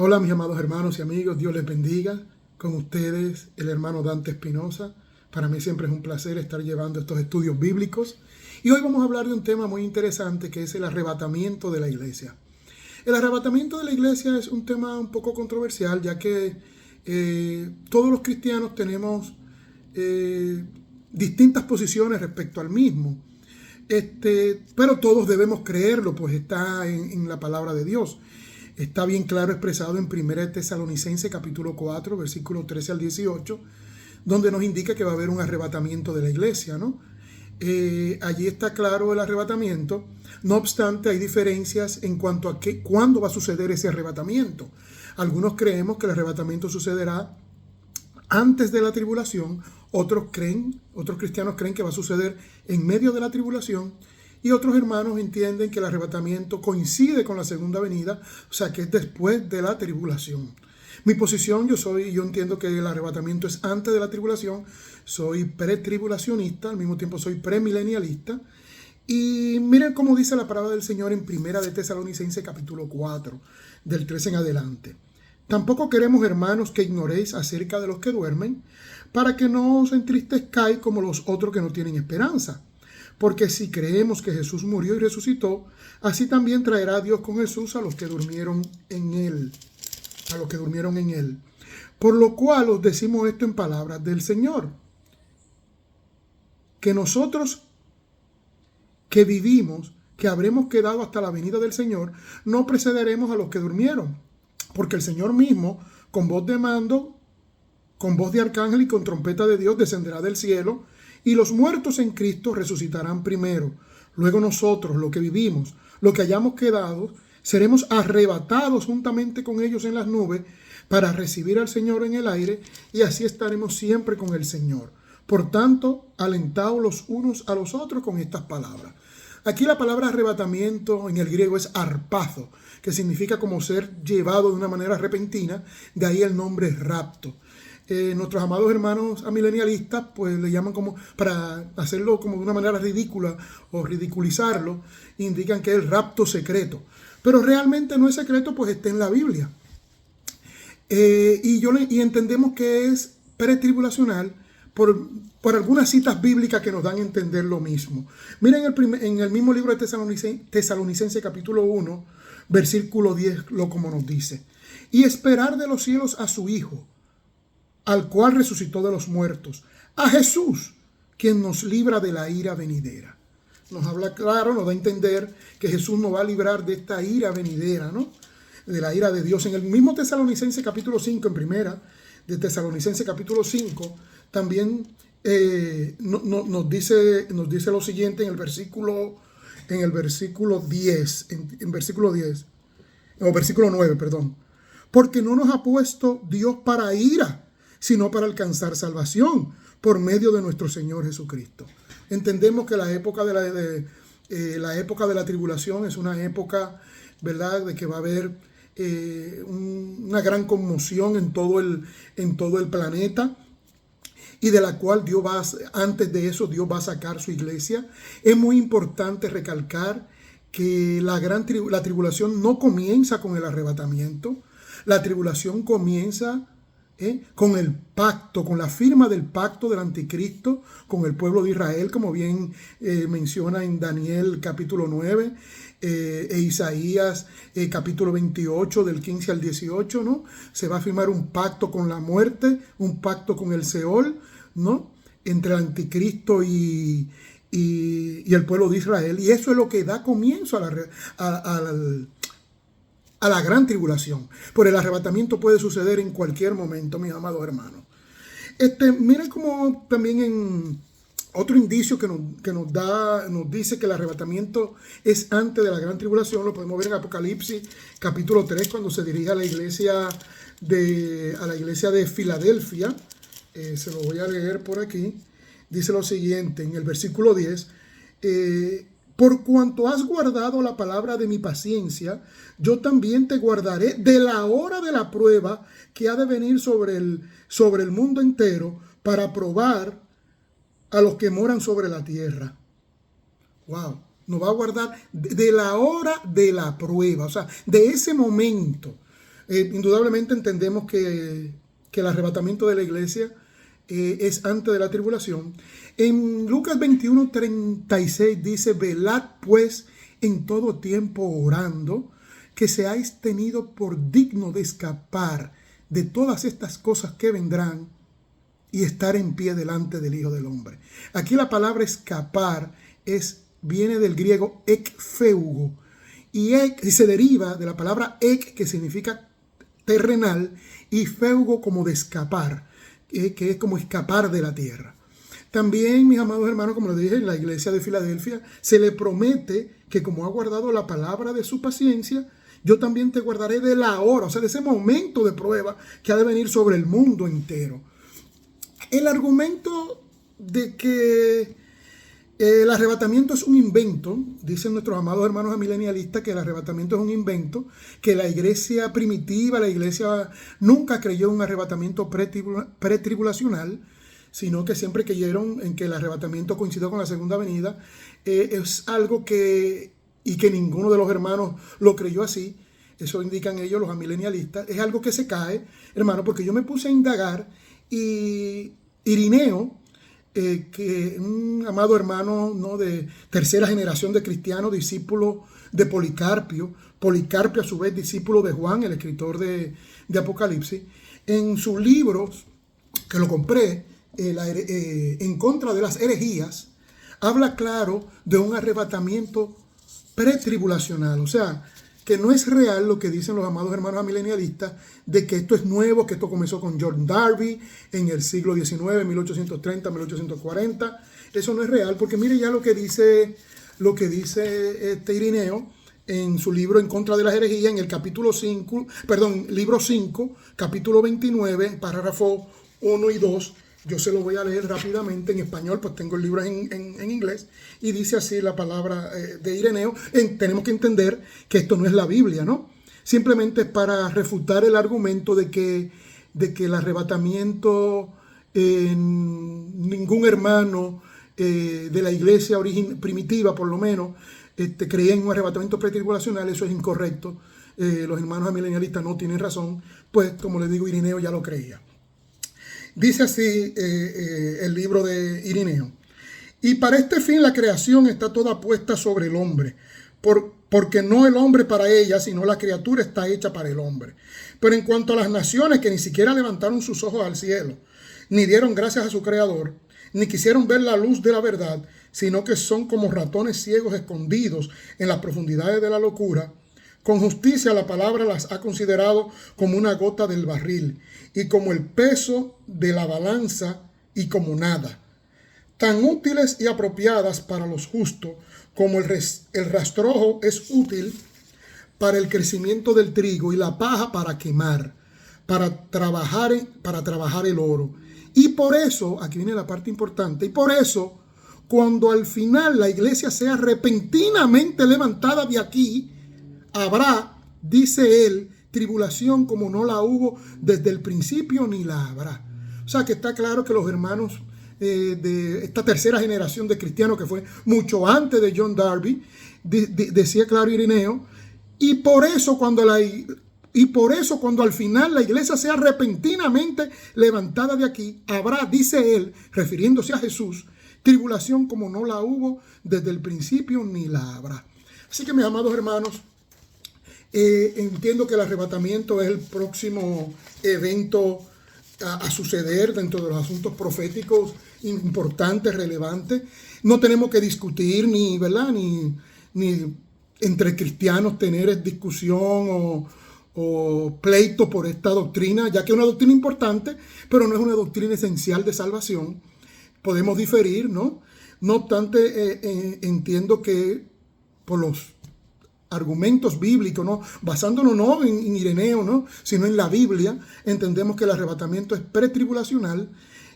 Hola mis amados hermanos y amigos, Dios les bendiga. Con ustedes el hermano Dante Espinosa. Para mí siempre es un placer estar llevando estos estudios bíblicos. Y hoy vamos a hablar de un tema muy interesante que es el arrebatamiento de la iglesia. El arrebatamiento de la iglesia es un tema un poco controversial, ya que todos los cristianos tenemos distintas posiciones respecto al mismo. Pero todos debemos creerlo, pues está en la palabra de Dios. Está bien claro expresado en 1 Tesalonicenses capítulo 4, versículo 13 al 18, donde nos indica que va a haber un arrebatamiento de la iglesia, ¿no? Allí está claro el arrebatamiento. No obstante, hay diferencias en cuanto a cuándo va a suceder ese arrebatamiento. Algunos creemos que el arrebatamiento sucederá antes de la tribulación, otros cristianos creen que va a suceder en medio de la tribulación, y otros hermanos entienden que el arrebatamiento coincide con la segunda venida, o sea que es después de la tribulación. Mi posición, yo entiendo que el arrebatamiento es antes de la tribulación, soy pretribulacionista, al mismo tiempo soy premilenialista, y miren cómo dice la palabra del Señor en 1 Tesalonicenses capítulo 4, del 13 en adelante. Tampoco queremos, hermanos, que ignoréis acerca de los que duermen, para que no os entristezcáis como los otros que no tienen esperanza. Porque si creemos que Jesús murió y resucitó, así también traerá Dios con Jesús a los que durmieron en él. Por lo cual os decimos esto en palabras del Señor, que nosotros que vivimos, que habremos quedado hasta la venida del Señor, no precederemos a los que durmieron. Porque el Señor mismo, con voz de mando, con voz de arcángel y con trompeta de Dios, descenderá del cielo, y los muertos en Cristo resucitarán primero. Luego nosotros, los que vivimos, los que hayamos quedado, seremos arrebatados juntamente con ellos en las nubes para recibir al Señor en el aire, y así estaremos siempre con el Señor. Por tanto, alentaos los unos a los otros con estas palabras. Aquí la palabra arrebatamiento en el griego es arpazo, que significa como ser llevado de una manera repentina, de ahí el nombre rapto. Nuestros amados hermanos amilenialistas pues le llaman como, para hacerlo como de una manera ridícula o ridiculizarlo, indican que es el rapto secreto. Pero realmente no es secreto, pues está en la Biblia. Y entendemos que es pretribulacional por algunas citas bíblicas que nos dan a entender lo mismo. Miren en el mismo libro de Tesalonicenses capítulo 1, versículo 10, como nos dice. Y esperar de los cielos a su Hijo, al cual resucitó de los muertos, a Jesús, quien nos libra de la ira venidera. Nos habla claro, nos da a entender que Jesús nos va a librar de esta ira venidera, ¿no? De la ira de Dios. En el mismo Tesalonicenses capítulo 5, en primera de Tesalonicenses capítulo 5, también nos dice lo siguiente en el versículo 10, versículo 9, perdón. Porque no nos ha puesto Dios para ira, sino para alcanzar salvación por medio de nuestro Señor Jesucristo. Entendemos que la época de la tribulación es una época, ¿verdad?, de que va a haber una gran conmoción en todo el planeta, y de la cual antes de eso Dios va a sacar su iglesia. Es muy importante recalcar que la tribulación no comienza con el arrebatamiento. La tribulación comienza con el pacto, con la firma del pacto del anticristo con el pueblo de Israel, como bien menciona en Daniel capítulo 9 e Isaías capítulo 28 del 15 al 18, ¿no? Se va a firmar un pacto con la muerte, un pacto con el Seol, ¿no?, entre el anticristo y el pueblo de Israel, y eso es lo que da comienzo a la gran tribulación. Pero el arrebatamiento puede suceder en cualquier momento, mis amados hermanos. Miren cómo también en otro indicio que nos dice que el arrebatamiento es antes de la gran tribulación, lo podemos ver en Apocalipsis capítulo 3, cuando se dirige a la iglesia de Filadelfia. Se lo voy a leer por aquí. Dice lo siguiente en el versículo 10. Por cuanto has guardado la palabra de mi paciencia, yo también te guardaré de la hora de la prueba que ha de venir sobre el mundo entero, para probar a los que moran sobre la tierra. Wow, nos va a guardar de la hora de la prueba, o sea, de ese momento. Indudablemente entendemos que el arrebatamiento de la iglesia es antes de la tribulación. En Lucas 21:36 dice: velad pues en todo tiempo orando, que seáis tenido por digno de escapar de todas estas cosas que vendrán y estar en pie delante del Hijo del Hombre. Aquí la palabra escapar viene del griego ekfeugo, y se deriva de la palabra ek, que significa terrenal, y feugo como de escapar, que es como escapar de la tierra. También, mis amados hermanos, como les dije, en la iglesia de Filadelfia se le promete que como ha guardado la palabra de su paciencia, yo también te guardaré de la hora, o sea, de ese momento de prueba que ha de venir sobre el mundo entero. El argumento de que el arrebatamiento es un invento, dicen nuestros amados hermanos amilenialistas que el arrebatamiento es un invento, que la iglesia primitiva, la iglesia nunca creyó en un arrebatamiento pretribulacional, sino que siempre creyeron en que el arrebatamiento coincidió con la segunda venida, es algo que ninguno de los hermanos lo creyó así. Eso indican ellos, los amilenialistas. Es algo que se cae, hermano, porque yo me puse a indagar y Irineo, que un amado hermano, ¿no?, de tercera generación de cristianos, discípulo de Policarpio a su vez discípulo de Juan, el escritor de Apocalipsis, en sus libros, que lo compré, en contra de las herejías, habla claro de un arrebatamiento pretribulacional. O sea, que no es real lo que dicen los amados hermanos amilenialistas de que esto es nuevo, que esto comenzó con John Darby en el siglo XIX, 1830, 1840. Eso no es real, porque mire ya lo que dice Irineo en su libro En contra de las herejías, en el libro 5, capítulo 29, párrafo 1 y 2. Yo se lo voy a leer rápidamente en español, pues tengo el libro en inglés, y dice así la palabra de Ireneo. Tenemos que entender que esto no es la Biblia, ¿no? Simplemente es para refutar el argumento de que el arrebatamiento, ningún hermano de la iglesia primitiva, por lo menos, creía en un arrebatamiento pretribulacional. Eso es incorrecto. Los hermanos amilenialistas no tienen razón, pues como les digo, Irineo ya lo creía. Dice así el libro de Irineo: y para este fin la creación está toda puesta sobre el hombre, porque no el hombre para ella, sino la criatura está hecha para el hombre. Pero en cuanto a las naciones que ni siquiera levantaron sus ojos al cielo, ni dieron gracias a su creador, ni quisieron ver la luz de la verdad, sino que son como ratones ciegos escondidos en las profundidades de la locura, con justicia la palabra las ha considerado como una gota del barril y como el peso de la balanza y como nada. Tan útiles y apropiadas para los justos como el rastrojo es útil para el crecimiento del trigo y la paja para quemar, para trabajar el oro. Y por eso, aquí viene la parte importante, y por eso, cuando al final la iglesia sea repentinamente levantada de aquí, habrá, dice él, tribulación como no la hubo desde el principio ni la habrá. O sea que está claro que los hermanos de esta tercera generación de cristianos, que fue mucho antes de John Darby, decía claro Irineo, y por eso cuando al final la iglesia sea repentinamente levantada de aquí, habrá, dice él, refiriéndose a Jesús, tribulación como no la hubo desde el principio ni la habrá. Así que, mis amados hermanos, entiendo que el arrebatamiento es el próximo evento a suceder dentro de los asuntos proféticos importantes, relevantes. No tenemos que discutir ni entre cristianos tener discusión o pleito por esta doctrina, ya que es una doctrina importante, pero no es una doctrina esencial de salvación. Podemos diferir, ¿no? No obstante, entiendo que por los argumentos bíblicos, ¿no?, basándonos no en Ireneo, ¿no?, sino en la Biblia, entendemos que el arrebatamiento es pretribulacional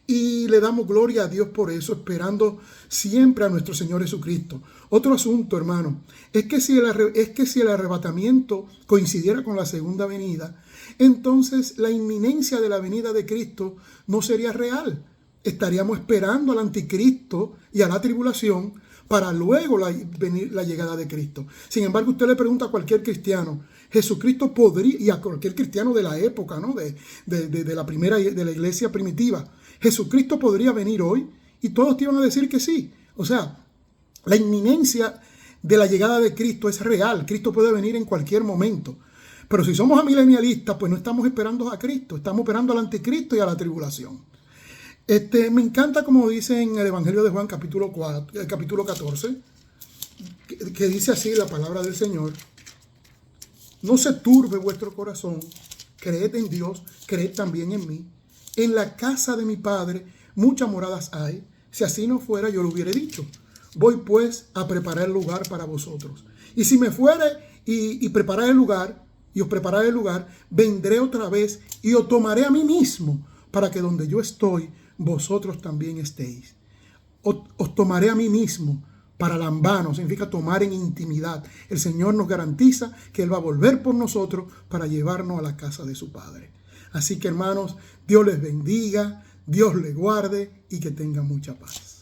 y le damos gloria a Dios por eso, esperando siempre a nuestro Señor Jesucristo. Otro asunto, hermano, es que si el arrebatamiento coincidiera con la segunda venida, entonces la inminencia de la venida de Cristo no sería real. Estaríamos esperando al anticristo y a la tribulación para luego venir la llegada de Cristo. Sin embargo, usted le pregunta a cualquier cristiano Jesucristo podría, y a cualquier cristiano de la época, ¿no? de la primera, de la iglesia primitiva, Jesucristo podría venir hoy y todos te iban a decir que sí. O sea, la inminencia de la llegada de Cristo es real. Cristo puede venir en cualquier momento. Pero si somos amilenialistas, pues no estamos esperando a Cristo, estamos esperando al anticristo y a la tribulación. Me encanta como dice en el Evangelio de Juan capítulo 14, que dice así la palabra del Señor: no se turbe vuestro corazón, creed en Dios, creed también en mí. En la casa de mi Padre muchas moradas hay, si así no fuera yo lo hubiera dicho. Voy pues a preparar lugar para vosotros. Y si me fuere y preparar el lugar, y os prepararé el lugar, vendré otra vez y os tomaré a mí mismo, para que donde yo estoy, vosotros también estéis. Os tomaré a mí mismo. Para lambano significa tomar en intimidad. El Señor nos garantiza que Él va a volver por nosotros para llevarnos a la casa de su Padre. Así que, hermanos, Dios les bendiga, Dios les guarde y que tengan mucha paz.